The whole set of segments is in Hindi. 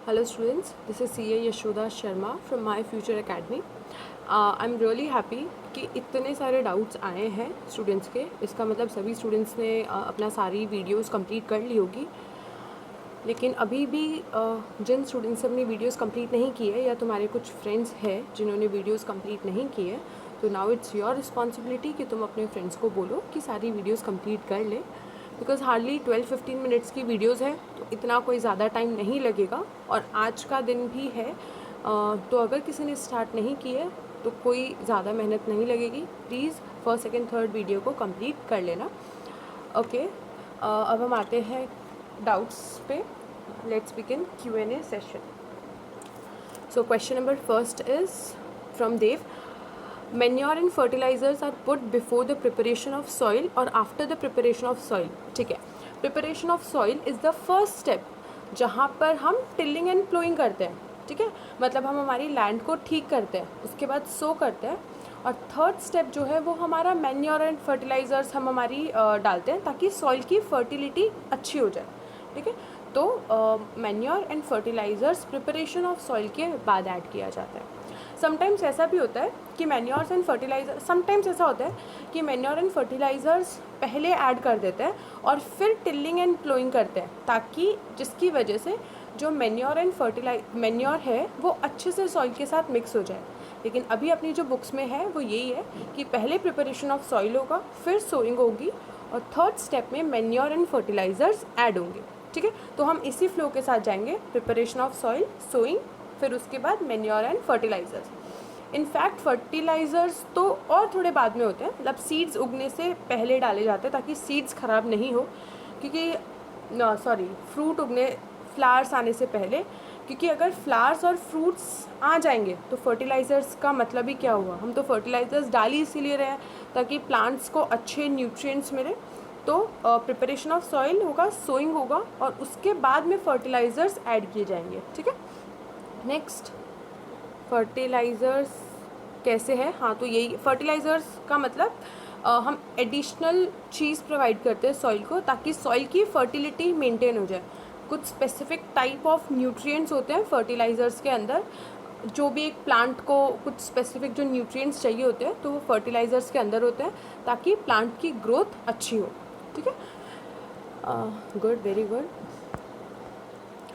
Hello students, this is CA Yashoda Sharma from My Future Academy. I'm really happy कि इतने सारे डाउट्स आए हैं स्टूडेंट्स के. इसका मतलब सभी स्टूडेंट्स ने अपना सारी वीडियोस कंप्लीट कर ली होगी. लेकिन अभी भी जिन स्टूडेंट्स ने अपनी वीडियोस कंप्लीट नहीं की है, या तुम्हारे कुछ फ्रेंड्स हैं जिन्होंने वीडियोस कंप्लीट नहीं की है, तो नाउ इट्स योर रिस्पॉन्सिबिलिटी कि तुम अपने फ्रेंड्स को बोलो कि सारी वीडियोस कंप्लीट कर ले. बिकॉज हार्डली 12-15 मिनट्स की वीडियोस है, तो इतना कोई ज़्यादा टाइम नहीं लगेगा. और आज का दिन भी है, तो अगर किसी ने स्टार्ट नहीं की है तो कोई ज़्यादा मेहनत नहीं लगेगी. Please first second third video को कंप्लीट कर लेना. ओके, अब हम आते हैं डाउट्स पे. Let's begin Q&A session. So question number first is from Dev. Manure and fertilizers are put before the preparation of soil or after the preparation of soil. ठीक है, preparation of soil is the first step जहाँ पर हम टिलिंग एंड प्लोइंग करते हैं. ठीक है, मतलब हम हमारी लैंड को ठीक करते हैं, उसके बाद सो करते हैं. और थर्ड स्टेप जो है वो हमारा मैन्योर एंड फर्टिलाइज़र्स हम हमारी डालते हैं ताकि सॉइल की फर्टिलिटी अच्छी हो जाए. ठीक है, तो manure and fertilizers preparation of soil के बाद ऐड किया जाता है. समटाइम्स ऐसा भी होता है कि मैन्योर्स एंड फर्टिलाइज़र समटाइम्स ऐसा होता है कि मैन्योर एंड फर्टिलाइज़र्स पहले ऐड कर देते हैं और फिर टिलिंग एंड प्लोइंग करते हैं, ताकि जिसकी वजह से जो मैन्योर है वो अच्छे से सॉइल के साथ मिक्स हो जाए. लेकिन अभी अपनी जो बुक्स में है वो यही है कि पहले प्रिपरेशन ऑफ सॉइल होगा, फिर सोइंग होगी, और थर्ड स्टेप में मैन्योर एंड फर्टिलाइज़र्स ऐड होंगे. ठीक है, तो हम इसी फ्लो के साथ जाएंगे. प्रिपरेशन ऑफ सॉइल, सोइंग, फिर उसके बाद manure and fertilizers. In fact fertilizers तो और थोड़े बाद में होते हैं, मतलब सीड्स उगने से पहले डाले जाते हैं ताकि सीड्स ख़राब नहीं हो. क्योंकि फ्रूट उगने, फ्लावर्स आने से पहले, क्योंकि अगर फ्लावर्स और फ्रूट्स आ जाएंगे तो फर्टिलाइज़र्स का मतलब ही क्या हुआ. हम तो फर्टिलाइज़र्स डाल ही इसीलिए रहे हैं ताकि प्लांट्स को अच्छे न्यूट्रिएंट्स मिले. तो प्रिपरेशन ऑफ सॉइल होगा, सोइंग होगा, और उसके बाद में फर्टिलाइज़र्स ऐड किए जाएंगे. ठीक है, नेक्स्ट फर्टिलाइज़र्स कैसे है. हाँ, तो यही फर्टिलाइज़र्स का मतलब हम एडिशनल चीज़ प्रोवाइड करते हैं सॉइल को ताकि सॉइल की फर्टिलिटी मेंटेन हो जाए. कुछ स्पेसिफिक टाइप ऑफ न्यूट्रिएंट्स होते हैं फर्टिलाइज़र्स के अंदर. जो भी एक प्लांट को कुछ स्पेसिफिक जो न्यूट्रिएंट्स चाहिए होते हैं तो वो फर्टिलाइज़र्स के अंदर होते हैं ताकि प्लांट की ग्रोथ अच्छी हो. ठीक है, गुड, वेरी गुड.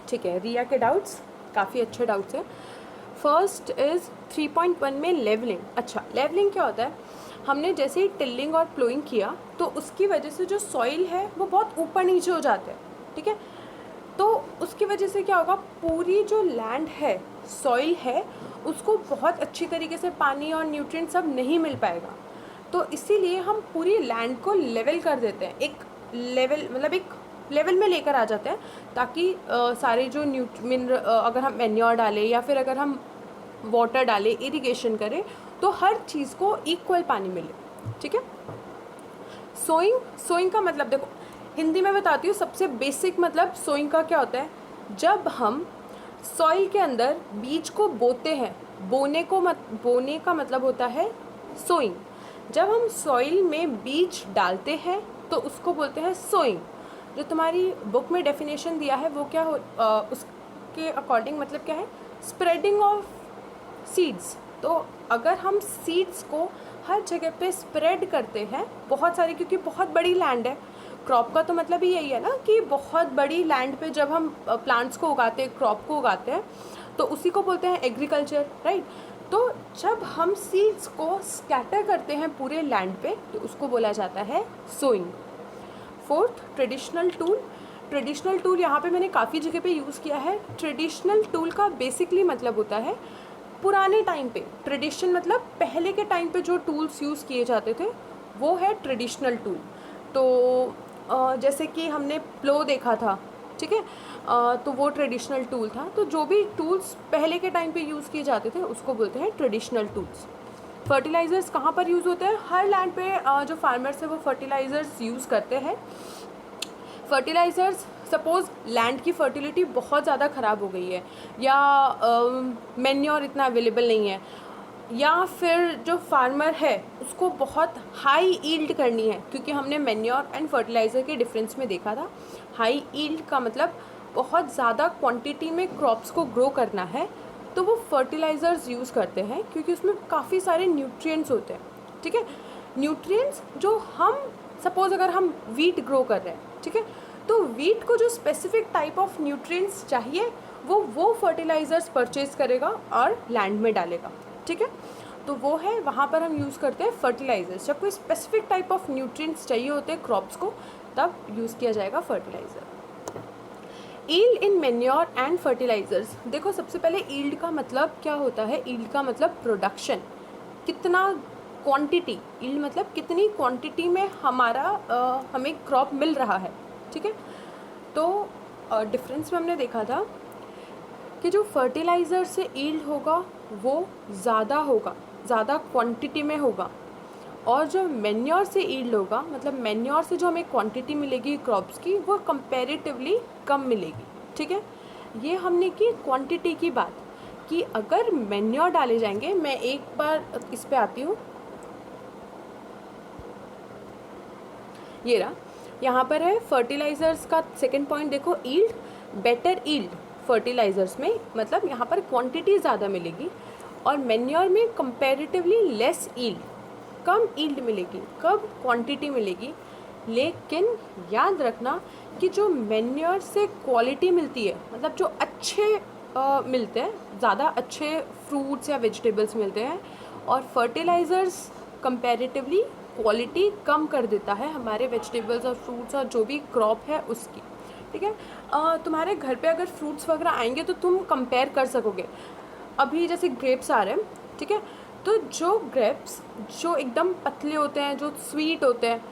ठीक है, रिया के डाउट्स काफ़ी अच्छे डाउट्स हैं. फर्स्ट इज़ 3.1 में लेवलिंग. अच्छा, लेवलिंग क्या होता है. हमने जैसे ही टिलिंग और प्लोइंग किया तो उसकी वजह से जो सॉइल है वो बहुत ऊपर नीचे हो जाते हैं. ठीक है, तो उसकी वजह से क्या होगा, पूरी जो लैंड है, सॉइल है, उसको बहुत अच्छी तरीके से पानी और न्यूट्रिएंट सब नहीं मिल पाएगा. तो इसीलिए हम पूरी लैंड को लेवल कर देते हैं. एक लेवल मतलब एक लेवल में लेकर आ जाते हैं ताकि सारे जो अगर हम मैन्योर डालें या फिर अगर हम वाटर डालें, इरिगेशन करें, तो हर चीज़ को इक्वल पानी मिले. ठीक है, सोइंग का मतलब देखो, हिंदी में बताती हूँ. सबसे बेसिक मतलब सोइंग का क्या होता है. जब हम सॉइल के अंदर बीज को बोते हैं, बोने का मतलब होता है सोइंग. जब हम सॉइल में बीज डालते हैं तो उसको बोलते हैं सोइंग. जो तुम्हारी बुक में डेफिनेशन दिया है वो क्या हो, उसके अकॉर्डिंग मतलब क्या है, स्प्रेडिंग ऑफ सीड्स. तो अगर हम सीड्स को हर जगह पे स्प्रेड करते हैं बहुत सारी, क्योंकि बहुत बड़ी लैंड है, क्रॉप का तो मतलब ही यही है ना कि बहुत बड़ी लैंड पे जब हम प्लांट्स को उगाते हैं, क्रॉप को उगाते हैं, तो उसी को बोलते हैं एग्रीकल्चर, राइट. तो जब हम सीड्स को स्कैटर करते हैं पूरे लैंड पे तो उसको बोला जाता है sowing. Fourth, traditional tool. Traditional tool यहाँ पे मैंने काफ़ी जगह पे यूज़ किया है. ट्रेडिशनल टूल का बेसिकली मतलब होता है पुराने टाइम पे. ट्रेडिशन मतलब पहले के टाइम पे जो टूल्स यूज़ किए जाते थे वो है ट्रेडिशनल टूल. तो जैसे कि हमने प्लो देखा था, ठीक है, तो वो ट्रेडिशनल टूल था. तो जो भी टूल्स पहले के टाइम पे यूज़ किए जाते थे उसको बोलते हैं ट्रेडिशनल टूल्स. फर्टिलाइज़र्स कहाँ पर यूज़ होते हैं. हर लैंड पे जो फार्मर्स है वो फर्टिलाइज़र्स यूज़ करते हैं. फर्टिलाइज़र्स, सपोज़ लैंड की फर्टिलिटी बहुत ज़्यादा ख़राब हो गई है, या मैन्योर इतना अवेलेबल नहीं है, या फिर जो फार्मर है उसको बहुत हाई ईल्ड करनी है. क्योंकि हमने मैन्योर एंड फर्टिलाइज़र के डिफरेंस में देखा था. हाई ईल्ड का मतलब बहुत ज़्यादा क्वांटिटी में क्रॉप्स को ग्रो करना है तो वो फर्टिलाइज़र्स यूज़ करते हैं, क्योंकि उसमें काफ़ी सारे न्यूट्रिएंट्स होते हैं, ठीक है। न्यूट्रिएंट्स जो हम सपोज़ अगर हम वीट ग्रो कर रहे हैं, ठीक है, तो वीट को जो स्पेसिफिक टाइप ऑफ न्यूट्रिएंट्स चाहिए वो फर्टिलाइज़र्स परचेज़ करेगा और लैंड में डालेगा, ठीक है। तो वो है, वहाँ पर हम यूज़ करते हैं फर्टिलाइज़र्स। जब कोई स्पेसिफिक टाइप ऑफ न्यूट्रिएंट्स चाहिए होते हैं क्रॉप्स को, तब यूज़ किया जाएगा fertilizer. Yield in manure and fertilizers. देखो सबसे पहले ईल्ड का मतलब क्या होता है। ईल्ड का मतलब प्रोडक्शन, कितना क्वांटिटी, ईल्ड मतलब कितनी क्वांटिटी में हमें क्रॉप मिल रहा है, ठीक है। तो डिफरेंस में हमने देखा था कि जो फर्टिलाइज़र से ईल्ड होगा वो ज़्यादा होगा, ज़्यादा क्वांटिटी में होगा, और जो मैन्योर से ईल्ड होगा, मतलब मैन्योर से जो हमें क्वांटिटी मिलेगी क्रॉप्स की, वो कंपैरेटिवली कम मिलेगी, ठीक है। ये हमने की क्वांटिटी की बात कि अगर मैन्योर डाले जाएंगे, मैं एक बार इस पे आती हूँ, ये रहा, यहाँ पर है फर्टिलाइज़र्स का सेकंड पॉइंट। देखो ईल्ड, बेटर ईल्ड फर्टिलाइज़र्स में, मतलब यहाँ पर क्वांटिटी ज़्यादा मिलेगी, और मैन्योर में कंपैरेटिवली लेस ईल्ड, कम ईल्ड मिलेगी, कम क्वांटिटी मिलेगी। लेकिन याद रखना कि जो मैन्योर से क्वालिटी मिलती है, मतलब जो अच्छे मिलते हैं, ज़्यादा अच्छे फ्रूट्स या वेजिटेबल्स मिलते हैं, और फर्टिलाइज़र्स कंपैरेटिवली क्वालिटी कम कर देता है हमारे वेजिटेबल्स और फ्रूट्स और जो भी क्रॉप है उसकी, ठीक है। तुम्हारे घर पे अगर फ्रूट्स वगैरह आएंगे तो तुम कंपेयर कर सकोगे। अभी जैसे ग्रेप्स आ रहे हैं, ठीक है, तो जो ग्रेप्स जो एकदम पतले होते हैं, जो स्वीट होते हैं,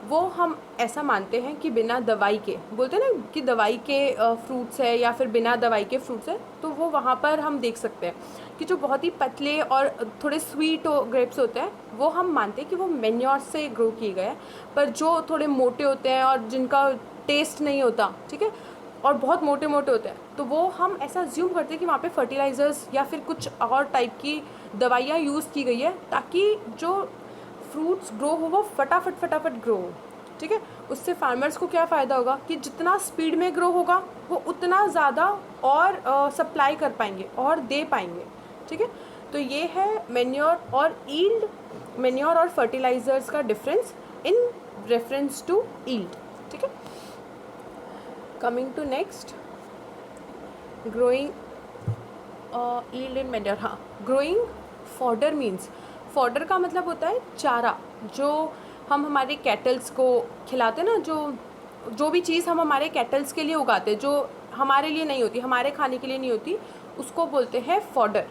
वो हम ऐसा मानते हैं कि बिना दवाई के, बोलते हैं ना कि दवाई के फ्रूट्स है या फिर बिना दवाई के फ्रूट्स है, तो वो वहाँ पर हम देख सकते हैं कि जो बहुत ही पतले और थोड़े स्वीट ग्रेप्स होते हैं, वो हम मानते हैं कि वो मैन्योर से ग्रो किए गए हैं। पर जो थोड़े मोटे होते हैं और जिनका टेस्ट नहीं होता, ठीक है, और बहुत मोटे मोटे होते हैं, तो वो हम ऐसा ज्यूम करते हैं कि वहाँ पे फर्टिलाइज़र्स या फिर कुछ और टाइप की दवाइयाँ यूज़ की गई है, ताकि जो फ्रूट्स ग्रो हो वो फटाफट ग्रो हो, ठीक है। उससे फार्मर्स को क्या फ़ायदा होगा कि जितना स्पीड में ग्रो होगा वो उतना ज़्यादा और सप्लाई कर पाएंगे और दे पाएंगे, ठीक है। तो ये है मैन्योर और ईल्ड, मैन्योर और फर्टिलाइज़र्स का difference in reference to yield, ठीक है। Coming to next, growing yield in manure. हाँ, ग्रोइंग फॉडर मीन्स, फॉडर का मतलब होता है चारा, जो हम हमारे कैटल्स को खिलाते हैं ना, जो भी चीज़ हम हमारे कैटल्स के लिए उगाते हैं, जो हमारे लिए नहीं होती, हमारे खाने के लिए नहीं होती, उसको बोलते हैं फॉडर,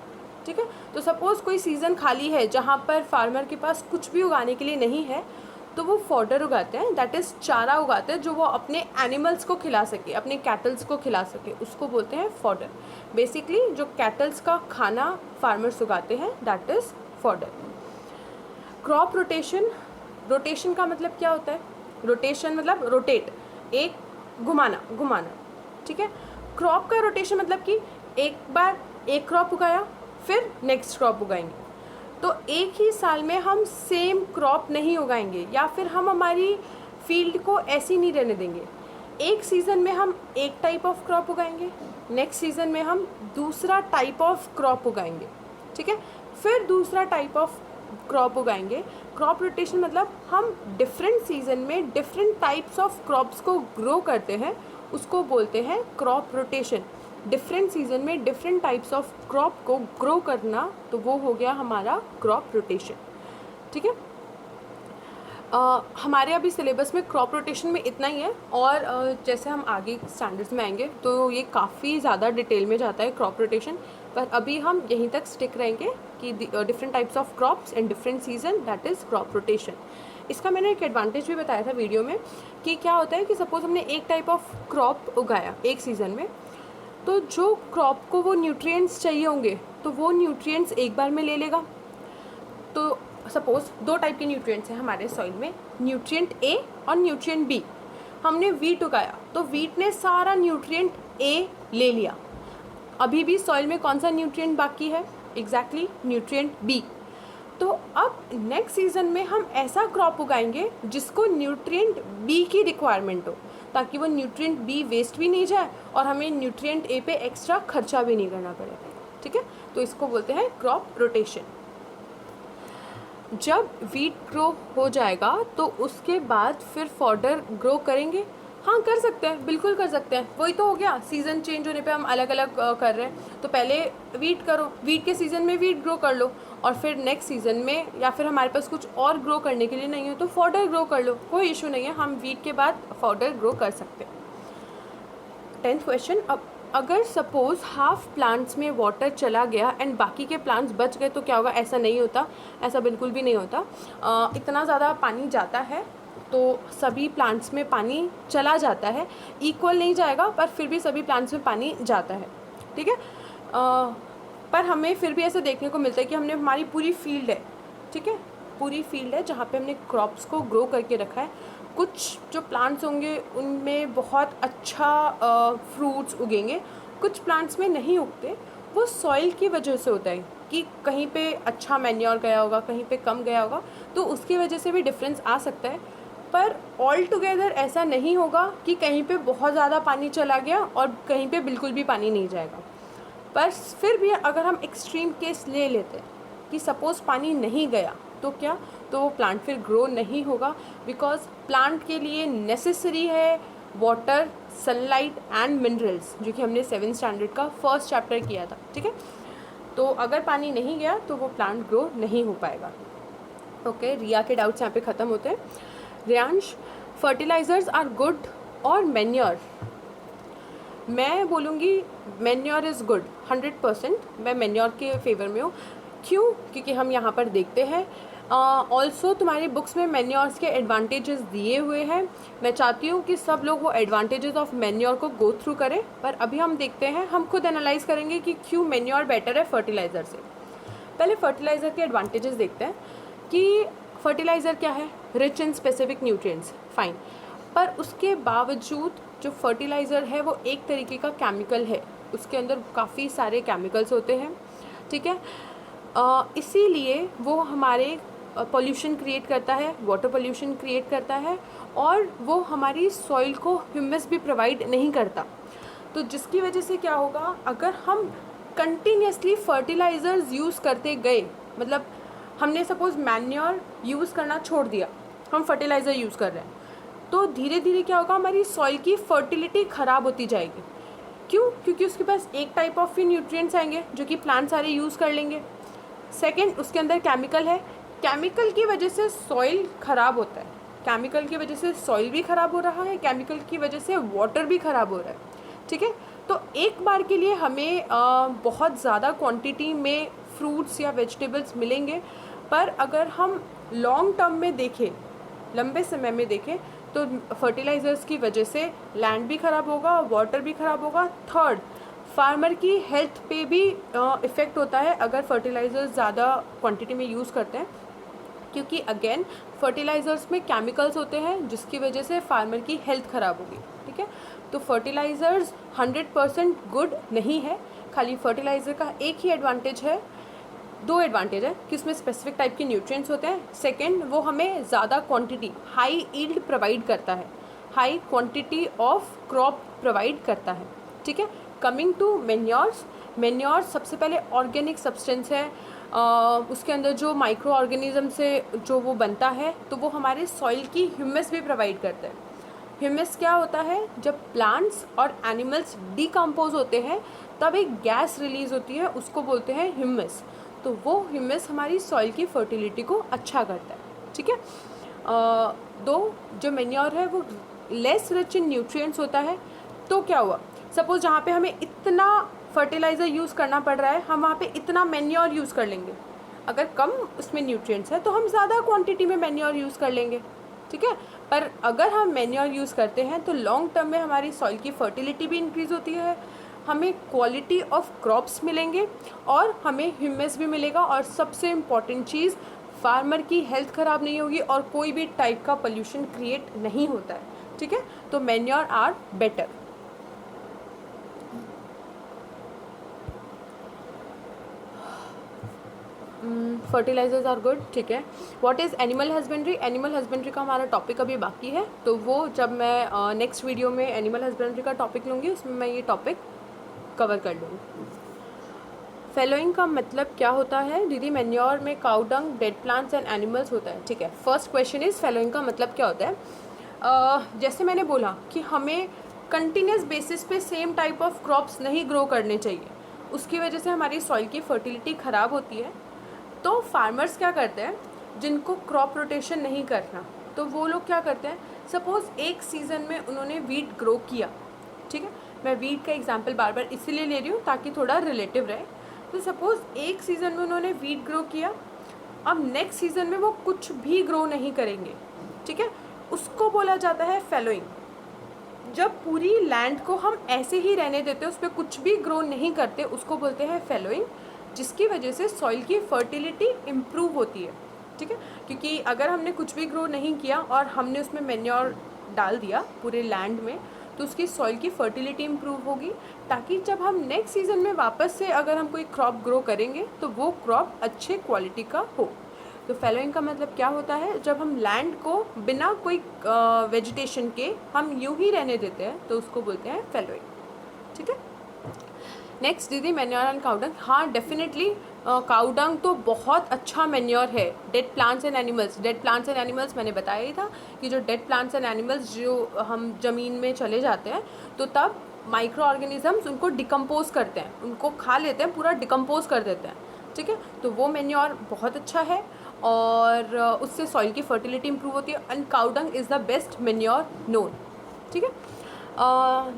ठीक है। तो सपोज़ कोई सीज़न खाली है जहाँ पर फार्मर के पास कुछ भी उगाने के लिए नहीं है, तो वो फॉडर उगाते हैं, दैट इज़ चारा उगाते हैं, जो वो अपने एनिमल्स को खिला सके, अपने कैटल्स को खिला सके, उसको बोलते हैं फॉडर। बेसिकली जो कैटल्स का खाना फार्मर्स उगाते हैं, that is fodder. Crop rotation, rotation का मतलब क्या होता है। रोटेशन मतलब रोटेट, एक घुमाना, ठीक है। क्रॉप का रोटेशन मतलब कि एक बार एक क्रॉप उगाया, फिर नेक्स्ट क्रॉप उगाएंगे। तो एक ही साल में हम सेम क्रॉप नहीं उगाएंगे, या फिर हम हमारी फील्ड को ऐसी नहीं रहने देंगे। एक सीज़न में हम एक टाइप ऑफ क्रॉप उगाएंगे, नेक्स्ट सीज़न में हम दूसरा टाइप ऑफ क्रॉप उगाएंगे, ठीक है, फिर दूसरा टाइप ऑफ क्रॉप उगाएंगे। क्रॉप रोटेशन मतलब हम डिफरेंट सीज़न में डिफरेंट टाइप्स ऑफ क्रॉप्स को ग्रो करते हैं, उसको बोलते हैं क्रॉप रोटेशन। डिफरेंट सीज़न में डिफरेंट टाइप्स ऑफ क्रॉप को ग्रो करना, तो वो हो गया हमारा क्रॉप रोटेशन, ठीक है। हमारे अभी सिलेबस में क्रॉप रोटेशन में इतना ही है, और जैसे हम आगे स्टैंडर्ड्स में आएंगे तो ये काफ़ी ज़्यादा डिटेल में जाता है क्रॉप रोटेशन, पर अभी हम यहीं तक स्टिक रहेंगे कि different types of crops and different season, that is crop rotation. इसका मैंने एक एडवांटेज भी बताया था वीडियो में कि क्या होता है कि सपोज़ हमने एक टाइप ऑफ क्रॉप उगाया एक सीज़न में, तो जो क्रॉप को वो न्यूट्रिएंट्स चाहिए होंगे तो वो न्यूट्रिएंट्स एक बार में ले लेगा। तो सपोज़ दो टाइप के न्यूट्रिएंट्स हैं हमारे सॉइल में, न्यूट्रिएंट ए और न्यूट्रिएंट बी। हमने वीट उगाया तो वीट ने सारा न्यूट्रिएंट ए ले लिया, अभी भी सॉइल में कौन सा न्यूट्रिएंट बाकी है, एग्जैक्टली न्यूट्रिएंट बी। तो अब नेक्स्ट सीज़न में हम ऐसा क्रॉप उगाएंगे जिसको न्यूट्रिएंट बी की रिक्वायरमेंट हो। ताकि वो न्यूट्रिएंट बी वेस्ट भी नहीं जाए और हमें न्यूट्रिएंट ए पे एक्स्ट्रा खर्चा भी नहीं करना पड़े। ठीक है, तो इसको बोलते हैं क्रॉप रोटेशन। जब वीट ग्रो हो जाएगा तो उसके बाद फिर फॉडर ग्रो करेंगे। हाँ, कर सकते हैं, बिल्कुल कर सकते हैं। वही तो हो गया, सीज़न चेंज होने पे हम अलग अलग कर रहे हैं। तो पहले वीट करो, वीट के सीज़न में वीट ग्रो कर लो, और फिर नेक्स्ट सीज़न में या फिर हमारे पास कुछ और ग्रो करने के लिए नहीं हो तो फॉडर ग्रो कर लो, कोई इशू नहीं है, हम वीट के बाद फॉडर ग्रो कर सकते हैं। 10th क्वेश्चन, अब अगर सपोज़ हाफ प्लांट्स में वाटर चला गया एंड बाकी के प्लांट्स बच गए तो क्या होगा? ऐसा नहीं होता, ऐसा बिल्कुल भी नहीं होता। इतना ज़्यादा पानी जाता है तो सभी प्लांट्स में पानी चला जाता है, इक्वल नहीं जाएगा पर फिर भी सभी प्लांट्स में पानी जाता है। ठीक है, पर हमें फिर भी ऐसा देखने को मिलता है कि हमने हमारी पूरी फील्ड है, ठीक है, पूरी फील्ड है जहाँ पे हमने क्रॉप्स को ग्रो करके रखा है। कुछ जो प्लांट्स होंगे उनमें बहुत अच्छा फ्रूट्स उगेंगे, कुछ प्लांट्स में नहीं उगते। वो सॉइल की वजह से होता है कि कहीं पे अच्छा मैन्योर गया होगा, कहीं पे कम गया होगा, तो उसकी वजह से भी डिफरेंस आ सकता है। पर ऑल टुगेदर ऐसा नहीं होगा कि कहीं पे बहुत ज़्यादा पानी चला गया और कहीं पे बिल्कुल भी पानी नहीं जाएगा। पर फिर भी अगर हम एक्सट्रीम केस ले लेते हैं कि सपोज़ पानी नहीं गया तो क्या, तो वो प्लांट फिर ग्रो नहीं होगा, बिकॉज प्लांट के लिए नेसेसरी है वाटर, सनलाइट एंड मिनरल्स, जो कि हमने 7th स्टैंडर्ड का फर्स्ट चैप्टर किया था। ठीक है, तो अगर पानी नहीं गया तो वो प्लांट ग्रो नहीं हो पाएगा। ओके, रिया के डाउट्स यहाँ पे ख़त्म होते हैं। रियांश, फर्टिलाइजर्स आर गुड और मैन्योर? मैं बोलूँगी मैन्योर इज़ गुड, 100%। मैं मैन्योर के फेवर में हूँ। क्यों? क्योंकि हम यहाँ पर देखते हैं ऑल्सो तुम्हारी बुक्स में मैन्योर्स के एडवांटेजेस दिए हुए हैं। मैं चाहती हूँ कि सब लोग वो एडवांटेजेस ऑफ मैन्योर को गो थ्रू करें, पर अभी हम देखते हैं, हम खुद एनालाइज करेंगे कि क्यों मैन्योर बेटर है फर्टिलाइज़र से। पहले फर्टिलाइज़र के एडवांटेजेस देखते हैं कि फर्टिलाइज़र क्या है, rich in specific nutrients, fine, पर उसके बावजूद जो फर्टिलाइज़र है वो एक तरीके का केमिकल है, उसके अंदर काफ़ी सारे केमिकल्स होते हैं। ठीक है, इसीलिए वो हमारे पोल्यूशन क्रिएट करता है, वाटर पोल्यूशन क्रिएट करता है, और वो हमारी सॉइल को ह्यूमस भी प्रोवाइड नहीं करता। तो जिसकी वजह से क्या होगा, अगर हम कंटिन्यूसली फर्टिलाइज़र्स यूज़ करते गए, मतलब हमने सपोज़ मैन्योर यूज़ करना छोड़ दिया, हम फर्टिलाइज़र यूज़ कर रहे हैं, तो धीरे धीरे क्या होगा, हमारी सॉइल की फर्टिलिटी ख़राब होती जाएगी। क्यों? क्योंकि उसके पास एक टाइप ऑफ ही न्यूट्रिएंट्स आएंगे जो कि प्लांट सारे यूज़ कर लेंगे। सेकंड, उसके अंदर केमिकल है, केमिकल की वजह से सॉइल ख़राब होता है, केमिकल की वजह से सॉइल भी ख़राब हो रहा है, केमिकल की वजह से वाटर भी ख़राब हो रहा है। ठीक है, तो एक बार के लिए हमें बहुत ज़्यादा क्वांटिटी में फ्रूट्स या वेजिटेबल्स मिलेंगे, पर अगर हम लॉन्ग टर्म में देखें, लंबे समय में देखें, तो फर्टिलाइज़र्स की वजह से लैंड भी ख़राब होगा, वाटर भी ख़राब होगा। थर्ड, फार्मर की हेल्थ पे भी इफ़ेक्ट होता है अगर फर्टिलाइज़र्स ज़्यादा क्वांटिटी में यूज़ करते हैं, क्योंकि अगेन फर्टिलाइज़र्स में केमिकल्स होते हैं जिसकी वजह से फार्मर की हेल्थ ख़राब होगी। ठीक है, तो फर्टिलाइज़र्स 100% गुड नहीं है। खाली फर्टिलाइज़र का एक ही एडवांटेज है, दो एडवांटेज है कि उसमें स्पेसिफिक टाइप के न्यूट्रिएंट्स होते हैं। सेकंड, वो हमें ज़्यादा क्वांटिटी, हाई यील्ड प्रोवाइड करता है, high quantity of crop provide करता है। ठीक है, कमिंग टू मैन्योर्स, मैन्योर सबसे पहले ऑर्गेनिक सब्सटेंस है, उसके अंदर जो माइक्रो ऑर्गेनिज्म से जो वो बनता है, तो वो हमारे सॉइल की ह्यूमस भी प्रोवाइड करता है। ह्यूमस क्या होता है, जब प्लांट्स और एनिमल्स डिकम्पोज होते हैं तब एक गैस रिलीज़ होती है, उसको बोलते हैं ह्यूमस। तो वो ह्यूमस हमारी सॉइल की फर्टिलिटी को अच्छा करता है। ठीक है, दो, जो मैन्योर है वो लेस रिच इन न्यूट्रिएंट्स होता है। तो क्या हुआ, सपोज़ जहाँ पे हमें इतना फर्टिलाइज़र यूज़ करना पड़ रहा है, हम वहाँ पे इतना मैन्योर यूज़ कर लेंगे। अगर कम उसमें न्यूट्रिएंट्स है तो हम ज़्यादा क्वांटिटी में मैन्योर यूज़ कर लेंगे। ठीक है, पर अगर हम मैन्योर यूज़ करते हैं तो लॉन्ग टर्म में हमारी सॉइल की फर्टिलिटी भी इंक्रीज़ होती है, हमें क्वालिटी ऑफ क्रॉप्स मिलेंगे और हमें ह्यूमस भी मिलेगा, और सबसे इम्पॉर्टेंट चीज़, फार्मर की हेल्थ ख़राब नहीं होगी और कोई भी टाइप का पोल्यूशन क्रिएट नहीं होता है। ठीक है, तो manure are better. Fertilizers are good, ठीक है। What is animal husbandry? Animal husbandry का हमारा टॉपिक अभी बाकी है, तो वो जब मैं नेक्स्ट वीडियो में एनिमल हस्बेंड्री का टॉपिक लूँगी उसमें मैं ये टॉपिक कवर कर लूँगी। फेलोइंग का मतलब क्या होता है? दीदी मैन्योर में cow dung, dead plants and animals होता है, ठीक है। फर्स्ट क्वेश्चन इज़ फेलोइंग का मतलब क्या होता है? जैसे मैंने बोला कि हमें कंटिन्यूस बेसिस पे सेम टाइप ऑफ क्रॉप्स नहीं ग्रो करने चाहिए, उसकी वजह से हमारी सॉइल की फर्टिलिटी ख़राब होती है। तो फार्मर्स क्या करते हैं, जिनको क्रॉप रोटेशन नहीं करना, तो वो लोग क्या करते हैं, सपोज़ एक सीज़न में उन्होंने वीट ग्रो किया, ठीक है। मैं वीट का एग्जांपल बार बार इसीलिए ले रही हूँ ताकि थोड़ा रिलेटिव रहे। तो सपोज़ एक सीज़न में उन्होंने वीट ग्रो किया, अब नेक्स्ट सीज़न में वो कुछ भी ग्रो नहीं करेंगे, ठीक है, उसको बोला जाता है फेलोइंग। जब पूरी लैंड को हम ऐसे ही रहने देते हैं, उस पर कुछ भी ग्रो नहीं करते, उसको बोलते हैं फेलोइंग, जिसकी वजह से सॉइल की फर्टिलिटी इम्प्रूव होती है, ठीक है। क्योंकि अगर हमने कुछ भी ग्रो नहीं किया और हमने उसमें मैन्योर डाल दिया पूरे लैंड में, तो उसकी सॉइल की फर्टिलिटी इम्प्रूव होगी, ताकि जब हम नेक्स्ट सीज़न में वापस से अगर हम कोई क्रॉप ग्रो करेंगे तो वो क्रॉप अच्छे क्वालिटी का हो। तो फेलोइंग का मतलब क्या होता है? जब हम लैंड को बिना कोई वेजिटेशन के हम यूं ही रहने देते हैं तो उसको बोलते हैं फेलोइंग, ठीक है। नेक्स्ट दीदी मैन्योर एंड काउडंग। हाँ डेफिनेटली काउडंग तो बहुत अच्छा मैन्योर है। Dead plants and animals, dead plants and animals मैंने बताया ही था कि जो डेड प्लांट्स एंड एनिमल्स जो हम ज़मीन में चले जाते हैं तो तब माइक्रो ऑर्गेनिजम्स उनको डिकम्पोज करते हैं, उनको खा लेते हैं, पूरा डिकम्पोज कर देते हैं, ठीक है। तो वो मैन्योर बहुत अच्छा है और उससे सॉइल की फर्टिलिटी इंप्रूव होती है। And cow dung is the best manure known, ठीक है।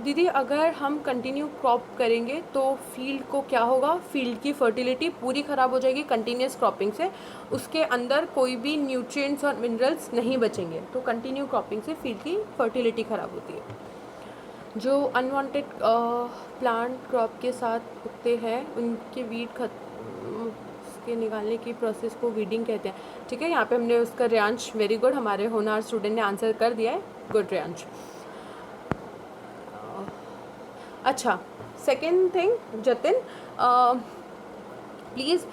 दीदी अगर हम कंटिन्यू क्रॉप करेंगे तो फील्ड को क्या होगा? फील्ड की फर्टिलिटी पूरी ख़राब हो जाएगी कंटिन्यूस क्रॉपिंग से, उसके अंदर कोई भी न्यूट्रिएंट्स और मिनरल्स नहीं बचेंगे, तो कंटिन्यू क्रॉपिंग से फील्ड की फर्टिलिटी ख़राब होती है। जो अनवांटेड प्लांट क्रॉप के साथ उगते हैं उनके वीड उसके निकालने की प्रोसेस को वीडिंग कहते हैं, ठीक है। यहाँ पे हमने उसका रियांश, वेरी गुड, हमारे होनहार स्टूडेंट ने आंसर कर दिया है, गुड रियांश। अच्छा सेकेंड थिंग जतिन, प्लीज़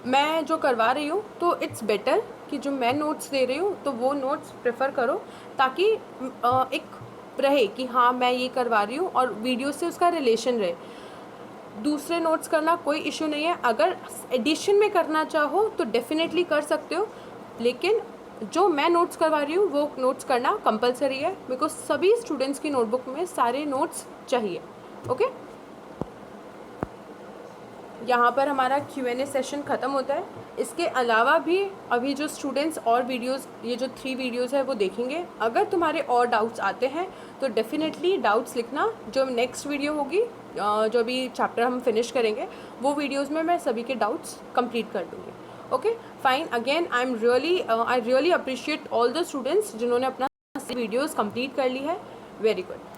मैं जो करवा रही हूँ तो इट्स बेटर कि जो मैं नोट्स दे रही हूँ तो वो नोट्स प्रेफर करो, ताकि एक रहे कि हाँ मैं ये करवा रही हूँ और वीडियो से उसका रिलेशन रहे। दूसरे नोट्स करना कोई इशू नहीं है, अगर एडिशन में करना चाहो तो डेफिनेटली कर सकते हो, लेकिन जो मैं नोट्स करवा रही हूँ वो नोट्स करना कंपलसरी है, बिकॉज सभी स्टूडेंट्स की नोटबुक में सारे नोट्स चाहिए, ओके। यहाँ पर हमारा Q&A सेशन ख़त्म होता है। इसके अलावा भी अभी जो स्टूडेंट्स और वीडियोस, ये जो 3 वीडियोस है वो देखेंगे, अगर तुम्हारे और डाउट्स आते हैं तो डेफिनेटली डाउट्स लिखना। जो नेक्स्ट वीडियो होगी, जो भी चैप्टर हम फिनिश करेंगे, वो वीडियोस में मैं सभी के डाउट्स कंप्लीट कर दूँगी, okay fine. Again I really appreciate all the students जिन्होंने अपना वीडियोज़ कंप्लीट कर ली है, वेरी गुड।